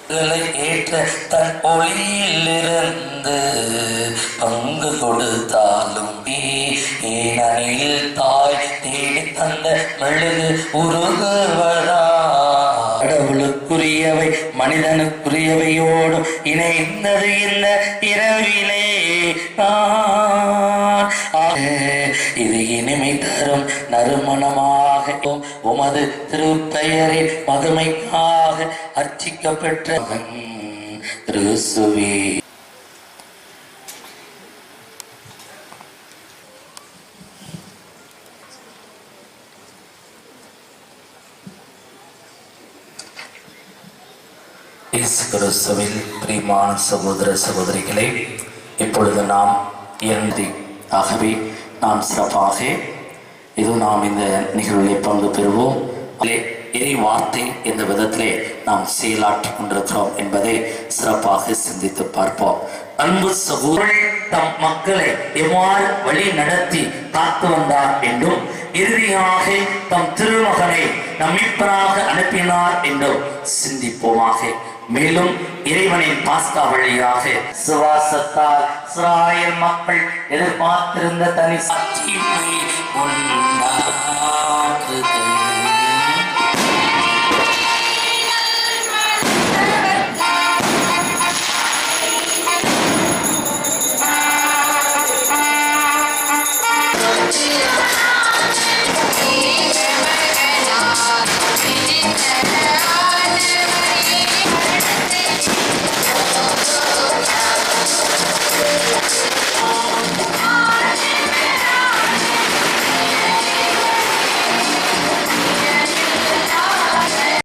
ஏற்ற தன் ஒளியிலிருந்து பங்கு கொடுத்தாலும் ஏனெனில் தாய் தேடி தந்த மெழுகு உருகுவதா கடவுளுக்குரியவை மனிதனுக்குரியவையோடு இணைந்தது இந்த இரவிலே இது இனிமை தரும் நறுமணமாக உமது திருப்பெயரை மகிமைக்காக அர்ச்சிக்கப்பட்ட கிறிஸ்துவே. இயேசு கிறிஸ்துவில் பிரியமான சகோதர சகோதரிகளே, இப்பொழுது நாம் ஆகவே நாம் சிறப்பாக நாம் இந்த நிகழ்வுகளை பங்கு பெறுவோம். இறை வார்த்தை எந்த விதத்திலே நாம் செயலாற்றிக் கொண்டிருக்கிறோம் என்பதை சிறப்பாக சிந்தித்து பார்ப்போம். அன்பு சகோதரர்கள் தம் மக்களை எவ்வாறு வழி நடத்தி காத்து வந்தார் என்றும் இறுதியாக தம் திருமகனை நம்மிப்பராக அனுப்பினார் என்றும் சிந்திப்போமாக. மேலும் இறைவனின் பாஸ்கா வழியாக சுவாசத்தால் இஸ்ராயேல் மக்கள் எதிர்பார்த்திருந்த தனி சாட்சியை உண்டாக்குது.